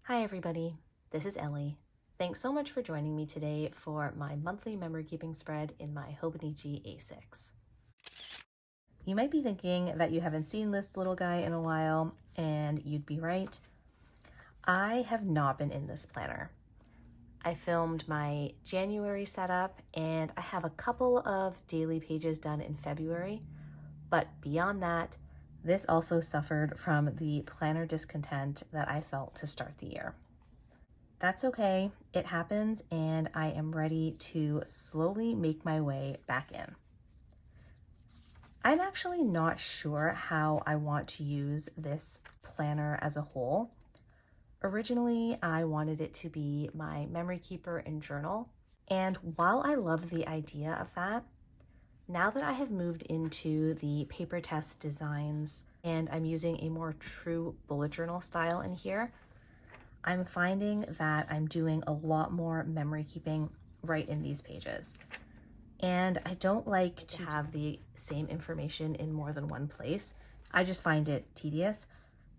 Hi everybody, this is Ellie. Thanks so much for joining me today for my monthly memory keeping spread in my Hobonichi A6. You might be thinking that you haven't seen this little guy in a while, and you'd be right. I have not been in this planner. I filmed my January setup and I have a couple of daily pages done in February, but beyond that, this also suffered from the planner discontent that I felt to start the year. That's okay, it happens, and I am ready to slowly make my way back in. I'm actually not sure how I want to use this planner as a whole. Originally, I wanted it to be my memory keeper and journal, and while I love the idea of that, now that I have moved into the Papertess designs and I'm using a more true bullet journal style in here, I'm finding that I'm doing a lot more memory keeping right in these pages. And I don't like to have the same information in more than one place. I just find it tedious.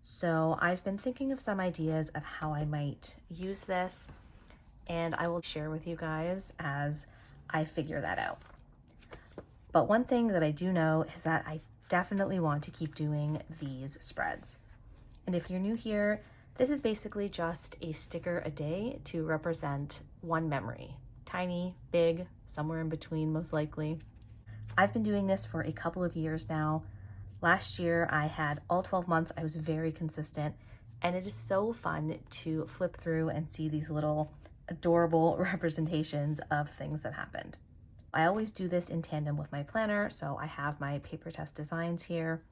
So I've been thinking of some ideas of how I might use this, and I will share with you guys as I figure that out. But one thing that I do know is that I definitely want to keep doing these spreads. And if you're new here, this is basically just a sticker a day to represent one memory. Tiny, big, somewhere in between most likely. I've been doing this for a couple of years now. Last year I had all 12 months, I was very consistent, and it is so fun to flip through and see these little adorable representations of things that happened. I always do this in tandem with my planner, so I have my Papertess designs here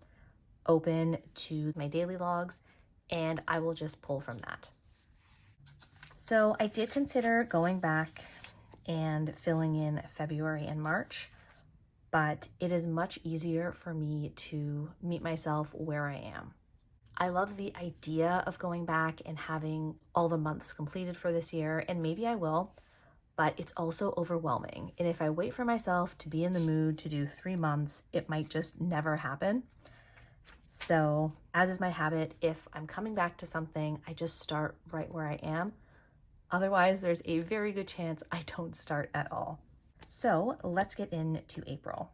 open to my daily logs, and I will just pull from that. So I did consider going back and filling in February and March, but it is much easier for me to meet myself where I am. I love the idea of going back and having all the months completed for this year, and maybe I will, but it's also overwhelming. And if I wait for myself to be in the mood to do 3 months, it might just never happen. So, as is my habit, if I'm coming back to something, I just start right where I am. Otherwise, there's a very good chance I don't start at all. So, let's get into April.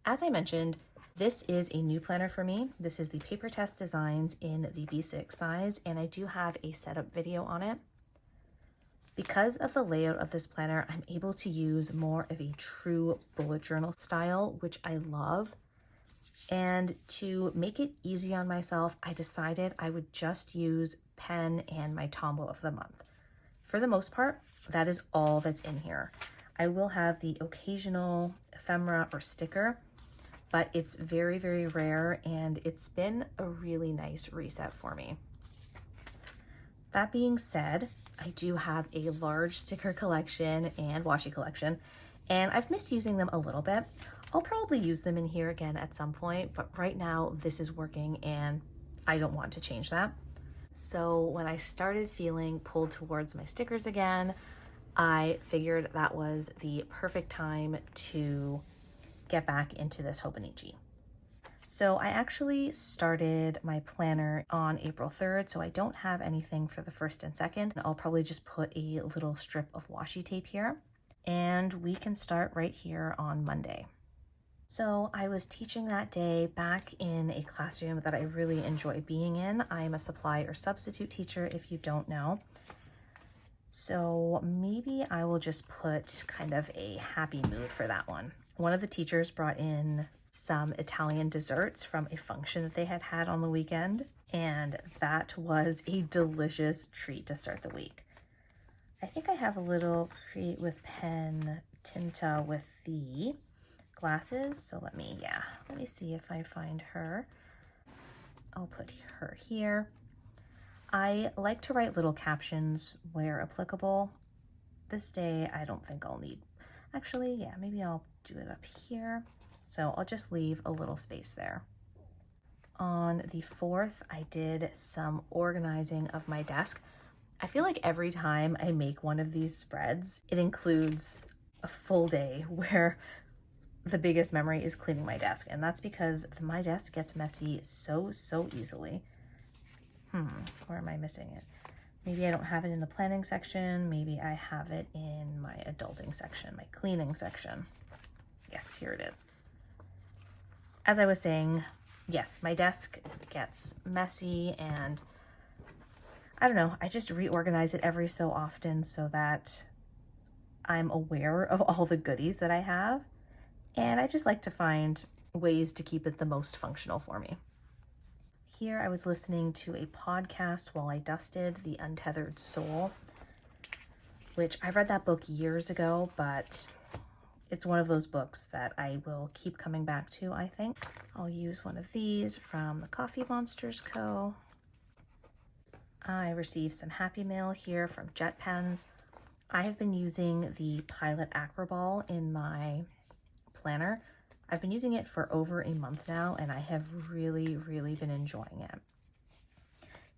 As I mentioned, this is a new planner for me. This is the Papertess Designs in the B6 size, and I do have a setup video on it. Because of the layout of this planner, I'm able to use more of a true bullet journal style, which I love. And to make it easy on myself, I decided I would just use pen and my tombow of the month. For the most part, that is all that's in here. I will have the occasional ephemera or sticker, but it's very, very rare, and it's been a really nice reset for me. That being said, I do have a large sticker collection and washi collection, and I've missed using them a little bit. I'll probably use them in here again at some point, but right now this is working and I don't want to change that. So when I started feeling pulled towards my stickers again, I figured that was the perfect time to get back into this Hobonichi. So I actually started my planner on April 3rd, so I don't have anything for the 1st and 2nd. I'll probably just put a little strip of washi tape here, and we can start right here on Monday. So I was teaching that day back in a classroom that I really enjoy being in. I'm a supply or substitute teacher, if you don't know. So maybe I will just put kind of a happy mood for that one. One of the teachers brought in some Italian desserts from a function that they had had on the weekend, and that was a delicious treat to start the week. I think I have a little create with pen tinta with the glasses, so let me see if I find her. I'll put her here. I like to write little captions where applicable. This day I don't think I'll need, maybe I'll do it up here. So I'll just leave a little space there. On the 4th, I did some organizing of my desk. I feel like every time I make one of these spreads, it includes a full day where the biggest memory is cleaning my desk. And that's because my desk gets messy so easily. Where am I missing it? Maybe I don't have it in the planning section. Maybe I have it in my adulting section, my cleaning section. Yes, here it is. As I was saying, yes, my desk gets messy and I don't know, I just reorganize it every so often so that I'm aware of all the goodies that I have. And I just like to find ways to keep it the most functional for me. Here I was listening to a podcast while I dusted, The Untethered Soul, which I read that book years ago, but it's one of those books that I will keep coming back to, I think. I'll use one of these from the Coffee Monsters Co. I received some Happy Mail here from Jet Pens. I have been using the Pilot Acroball in my planner. I've been using it for over a month now, and I have really been enjoying it.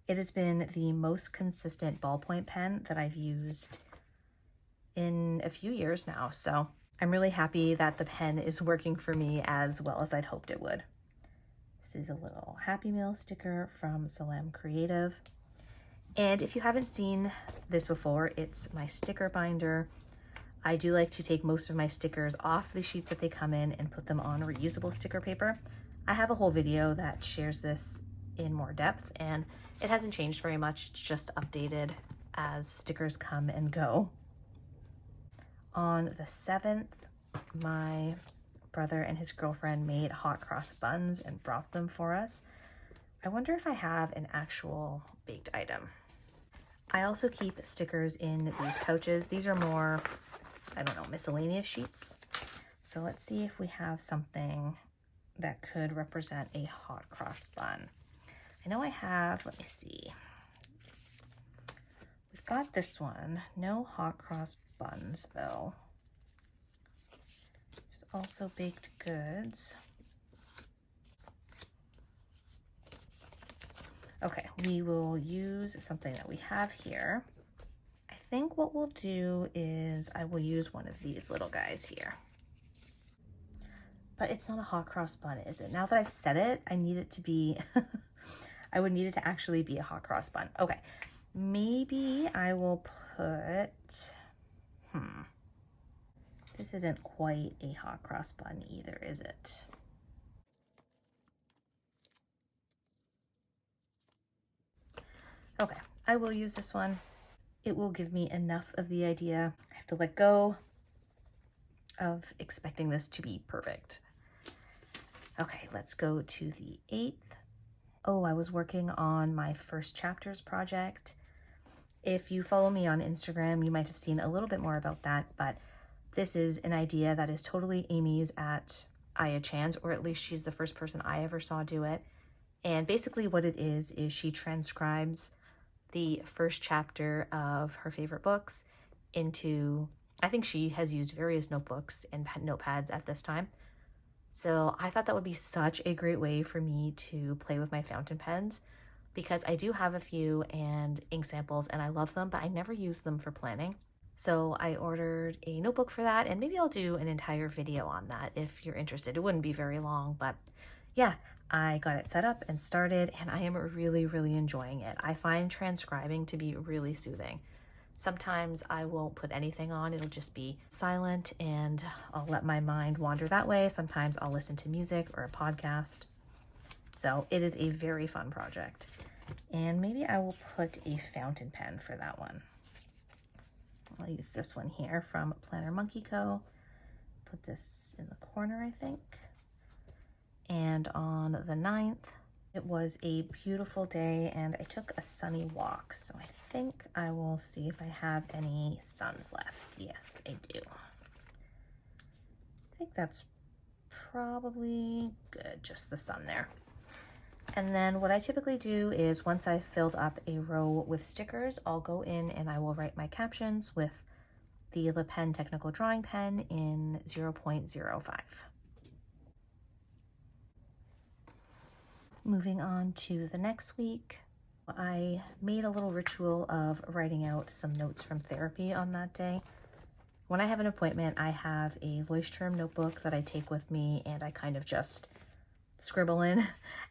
It has been the most consistent ballpoint pen that I've used in a few years now, so I'm really happy that the pen is working for me as well as I'd hoped it would. This is a little Happy Meal sticker from Salam Creative. And if you haven't seen this before, it's my sticker binder. I do like to take most of my stickers off the sheets that they come in and put them on reusable sticker paper. I have a whole video that shares this in more depth, and it hasn't changed very much. It's just updated as stickers come and go. On the 7th, my brother and his girlfriend made hot cross buns and brought them for us. I wonder if I have an actual baked item. I also keep stickers in these pouches. These are more, I don't know, miscellaneous sheets. So let's see if we have something that could represent a hot cross bun. I know I have, let me see. We've got this one, no hot cross buns though. It's also baked goods. Okay, we will use something that we have here. I think what we'll do is I will use one of these little guys here. But it's not a hot cross bun, is it? Now that I've said it, I need it to be, I would need it to actually be a hot cross bun. Okay, maybe I will put, this isn't quite a hot cross bun either, is it? Okay, I will use this one. It will give me enough of the idea. I have to let go of expecting this to be perfect. Okay, let's go to the 8th. Oh, I was working on my first chapters project. If you follow me on Instagram, you might have seen a little bit more about that, but this is an idea that is totally Amy's at Aya Chan's, or at least she's the first person I ever saw do it. And basically what it is she transcribes the first chapter of her favorite books into, I think she has used various notebooks and notepads at this time. So I thought that would be such a great way for me to play with my fountain pens, because I do have a few and ink samples and I love them, but I never use them for planning. So I ordered a notebook for that, and maybe I'll do an entire video on that if you're interested. It wouldn't be very long, but yeah, I got it set up and started, and I am really enjoying it. I find transcribing to be really soothing. Sometimes I won't put anything on, it'll just be silent and I'll let my mind wander that way. Sometimes I'll listen to music or a podcast. So it is a very fun project. And maybe I will put a fountain pen for that one. I'll use this one here from Planner Monkey Co. Put this in the corner, I think. And on the 9th, it was a beautiful day and I took a sunny walk. So I think I will see if I have any suns left. Yes, I do. I think that's probably good, just the sun there. And then what I typically do is once I've filled up a row with stickers, I'll go in and I will write my captions with the Le Pen Technical Drawing Pen in 0.05. Moving on to the next week, I made a little ritual of writing out some notes from therapy on that day. When I have an appointment, I have a Leuchtturm notebook that I take with me and I kind of just scribble in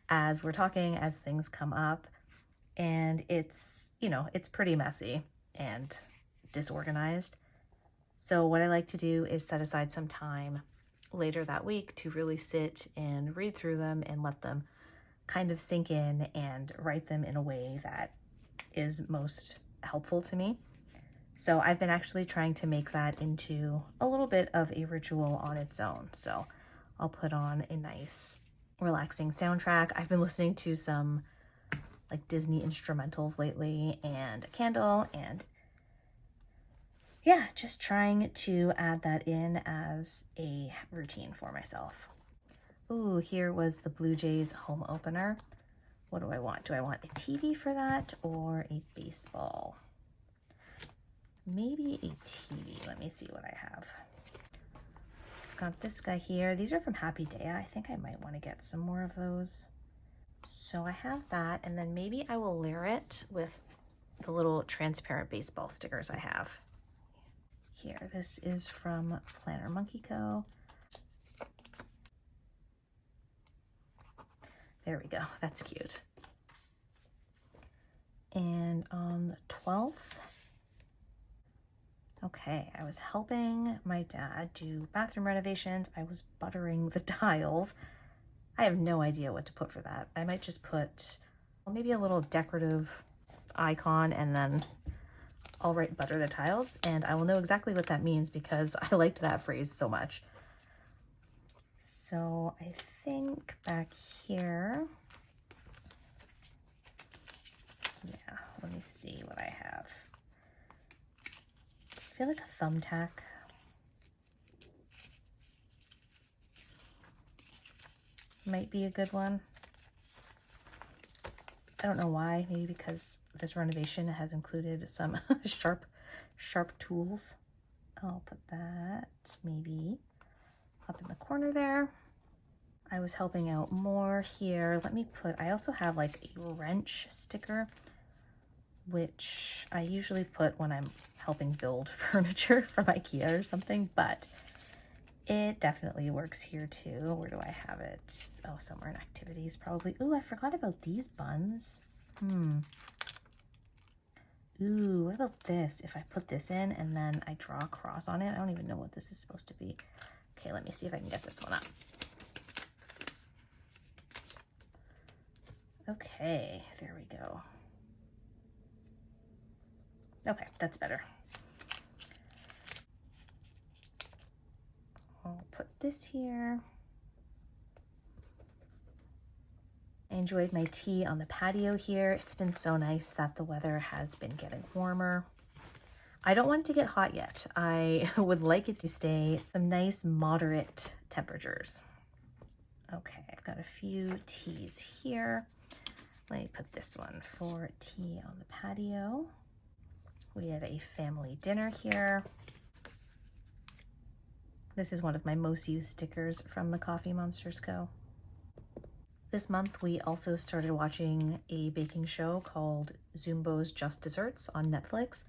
as we're talking, as things come up. and it's, you know, it's pretty messy and disorganized. So what I like to do is set aside some time later that week to really sit and read through them and let them kind of sink in and write them in a way that is most helpful to me. So I've been actually trying to make that into a little bit of a ritual on its own. So I'll put on a nice relaxing soundtrack. I've been listening to some like Disney instrumentals lately and a candle, and yeah, just trying to add that in as a routine for myself. Ooh, here was the Blue Jays home opener. What do I want? Do I want a TV for that or a baseball? Maybe a TV. Let me see what I have. I've got this guy here. These are from Happy Day. I think I might want to get some more of those. So I have that, and then maybe I will layer it with the little transparent baseball stickers I have. Here, this is from Planner Monkey Co. There we go, that's cute. And on the 12th, okay, I was helping my dad do bathroom renovations. I was buttering the tiles. I have no idea what to put for that. I might just put maybe a little decorative icon, and then I'll write butter the tiles, and I will know exactly what that means because I liked that phrase so much. So I think back here, yeah, let me see what I have. I feel like a thumbtack. Might be a good one. I don't know why, maybe because this renovation has included some sharp tools. I'll put that maybe up in the corner there. I was helping out more here. Let me put, I also have like a wrench sticker, which I usually put when I'm helping build furniture from IKEA or something, but it definitely works here too. Where do I have it? Oh, somewhere in activities probably. Ooh, I forgot about these buns. Ooh, what about this? If I put this in and then I draw a cross on it, I don't even know what this is supposed to be. Okay, let me see if I can get this one up. Okay, there we go. Okay, that's better. I'll put this here. I enjoyed my tea on the patio here. It's been so nice that the weather has been getting warmer. I don't want it to get hot yet. I would like it to stay some nice moderate temperatures. Okay, I've got a few teas here. Let me put this one for tea on the patio. We had a family dinner here. This is one of my most used stickers from the Coffee Monsters Co. This month, we also started watching a baking show called Zumbo's Just Desserts on Netflix,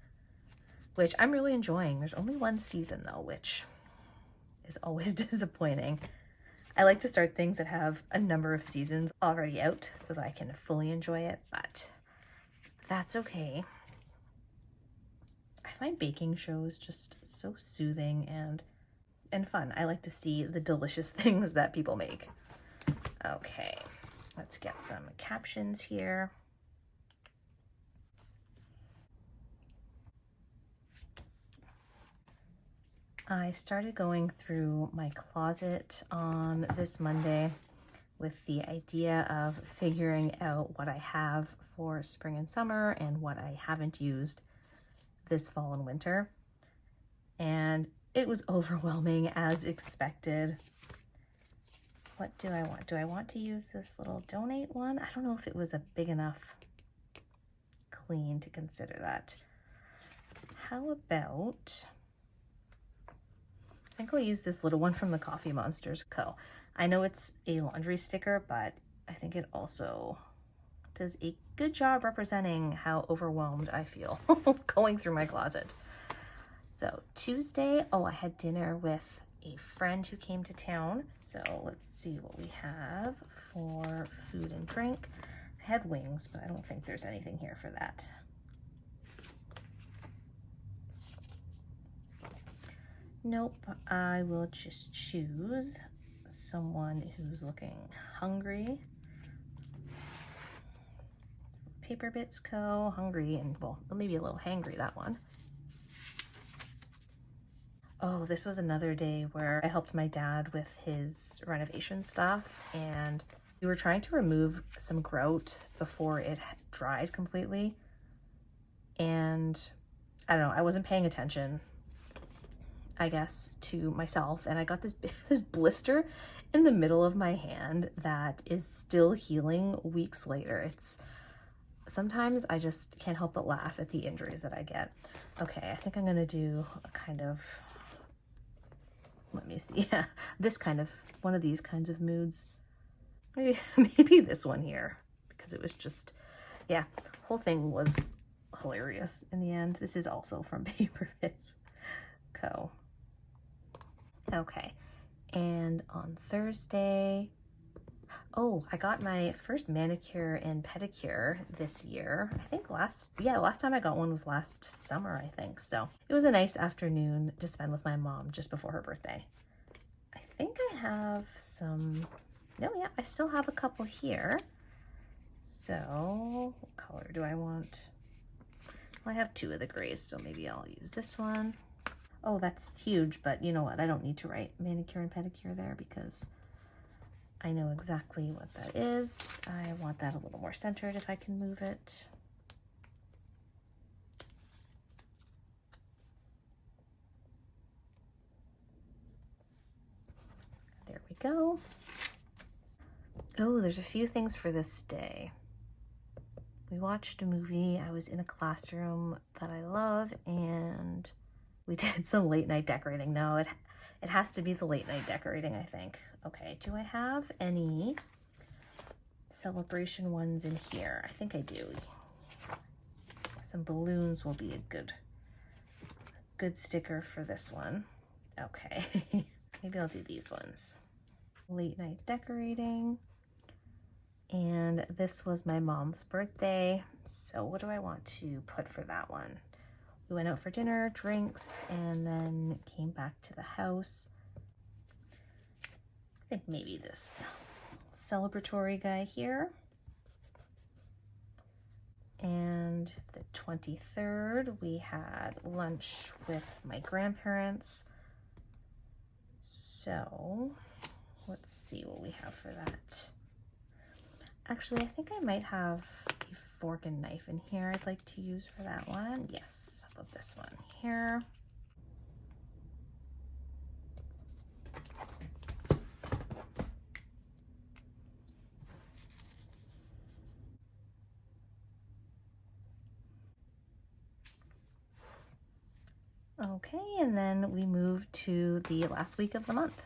which I'm really enjoying. There's only one season though, which is always disappointing. I like to start things that have a number of seasons already out so that I can fully enjoy it, but that's okay. I find baking shows just so soothing and fun. I like to see the delicious things that people make. Okay, let's get some captions here. I started going through my closet on this Monday with the idea of figuring out what I have for spring and summer and what I haven't used this fall and winter. And it was overwhelming as expected. What do I want? Do I want to use this little donate one? I don't know if it was a big enough clean to consider that. How about, I think I'll use this little one from the Coffee Monsters Co. I know it's a laundry sticker, but I think it also does a good job representing how overwhelmed I feel going through my closet. So Tuesday, I had dinner with a friend who came to town. So let's see what we have for food and drink. I I had wings, but I don't think there's anything here for that. Nope, I will just choose someone who's looking hungry. Paper Bits Co. Hungry and, well, maybe a little hangry, that one. Oh, this was another day where I helped my dad with his renovation stuff, and we were trying to remove some grout before it dried completely. And I don't know, I wasn't paying attention, I guess, to myself, and I got this blister in the middle of my hand that is still healing weeks later. Sometimes I just can't help but laugh at the injuries that I get. Okay, I think I'm gonna do a kind of, let me see, yeah, one of these kinds of moods. Maybe this one here, because it was just, yeah, the whole thing was hilarious in the end. This is also from Papertess Co. Okay, and on Thursday, oh, I got my first manicure and pedicure this year. I think last time I got one was last summer, I think. So it was a nice afternoon to spend with my mom just before her birthday. I think I have some, no, yeah, I still have a couple here. So what color do I want? Well, I have two of the grays, so maybe I'll use this one. Oh, that's huge, but you know what? I don't need to write manicure and pedicure there because I know exactly what that is. I want that a little more centered if I can move it. There we go. Oh, there's a few things for this day. We watched a movie. I was in a classroom that I love, and we did some late night decorating. No, it has to be the late night decorating, I think. Okay, do I have any celebration ones in here? I think I do. Some balloons will be a good sticker for this one. Okay, maybe I'll do these ones. Late night decorating. And this was my mom's birthday. So what do I want to put for that one? We went out for dinner, drinks, and then came back to the house. I think maybe this celebratory guy here. And the 23rd, we had lunch with my grandparents. So let's see what we have for that. Actually, I think I might have a fork and knife in here I'd like to use for that one. Yes, how about this one here? Okay, and then we move to the last week of the month.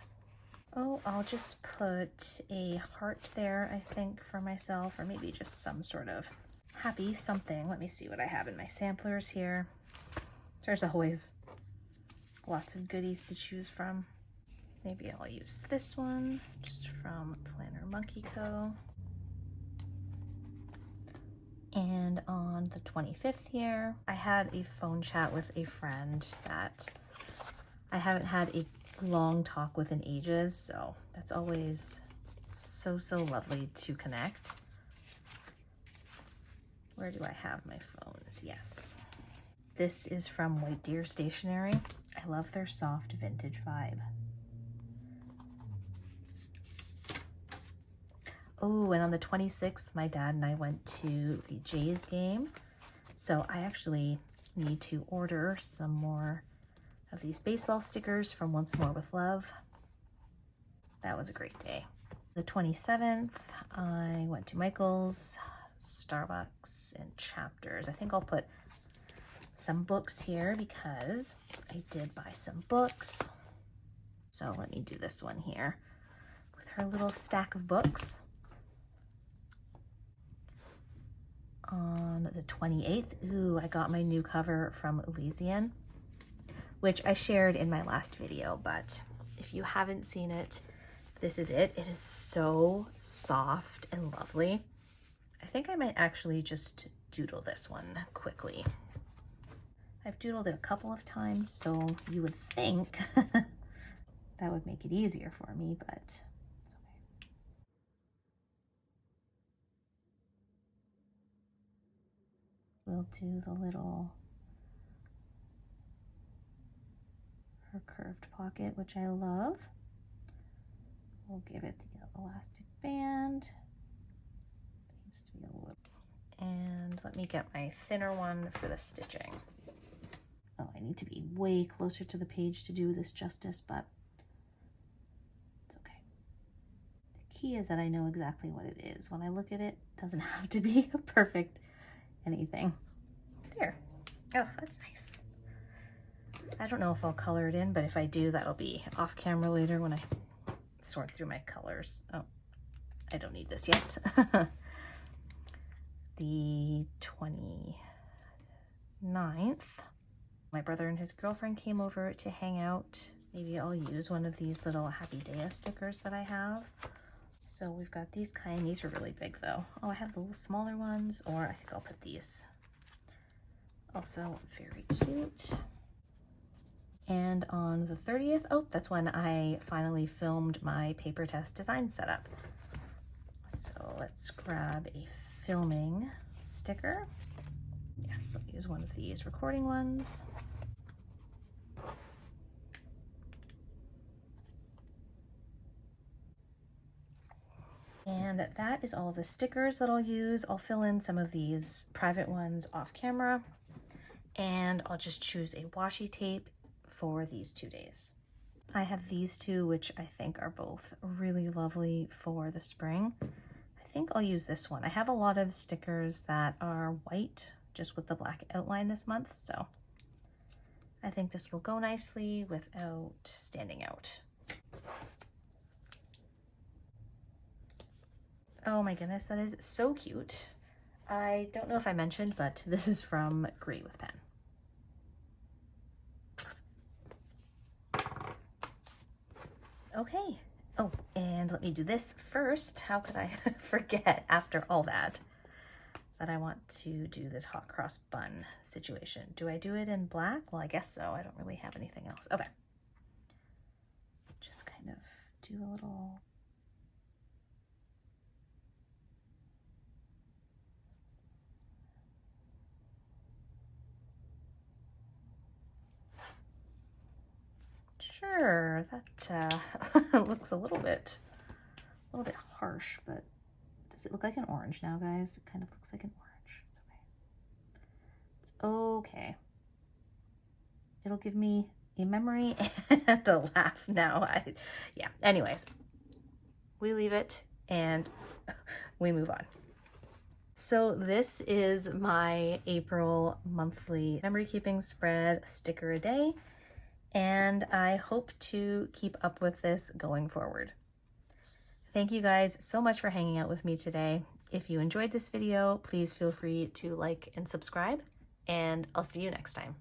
Oh, I'll just put a heart there, I think, for myself, or maybe just some sort of happy something. Let me see what I have in my samplers here. There's always lots of goodies to choose from. Maybe I'll use this one, just from Planner Monkey Co. And on the 25th here, I had a phone chat with a friend that I haven't had a long talk with in ages, so that's always so lovely to connect. Where do I have my phones? Yes. This is from White Deer Stationery. I love their soft vintage vibe. Oh, and on the 26th, my dad and I went to the Jays game. So I actually need to order some more of these baseball stickers from Once More with Love. That was a great day. The 27th, I went to Michael's, Starbucks, and Chapters. I think I'll put some books here because I did buy some books. So let me do this one here with her little stack of books. On the 28th, ooh, I got my new cover from Elysian, which I shared in my last video, but if you haven't seen it, this is it. It is so soft and lovely. I think I might actually just doodle this one quickly. I've doodled it a couple of times, so you would think that would make it easier for me, but it's okay. We'll do the little, her curved pocket, which I love. We'll give it the elastic band. It needs to be a little. And let me get my thinner one for the stitching. Oh, I need to be way closer to the page to do this justice, but it's okay. The key is that I know exactly what it is. When I look at it, it doesn't have to be a perfect anything. There. Oh, that's nice. I don't know if I'll color it in, but if I do, that'll be off camera later when I sort through my colors. Oh, I don't need this yet. The 29th, my brother and his girlfriend came over to hang out. Maybe I'll use one of these little Happy Day stickers that I have. So we've got these kind. These are really big though. Oh, I have the little smaller ones, or I think I'll put these. Also very cute. And on the 30th, oh, that's when I finally filmed my Papertess design setup. So let's grab a filming sticker. Yes, I'll use one of these recording ones. And that is all of the stickers that I'll use. I'll fill in some of these private ones off camera, and I'll just choose a washi tape for these 2 days. I have these two, which I think are both really lovely for the spring. I think I'll use this one. I have a lot of stickers that are white, just with the black outline this month, so I think this will go nicely without standing out. Oh my goodness, that is so cute. I don't know if I mentioned, but this is from Agree with Pen. Okay. Oh, and let me do this first. How could I forget after all that I want to do this hot cross bun situation? Do I do it in black? Well, I guess so. I don't really have anything else. Okay. Just kind of do a little. Sure, that looks a little bit harsh, but does it look like an orange now, guys? It kind of looks like an orange. It's okay. It'll give me a memory and a laugh now. Yeah, anyways, we leave it and we move on. So this is my April monthly memory keeping spread, sticker a day, and I hope to keep up with this going forward. Thank you guys so much for hanging out with me today. If you enjoyed this video, please feel free to like and subscribe, and I'll see you next time.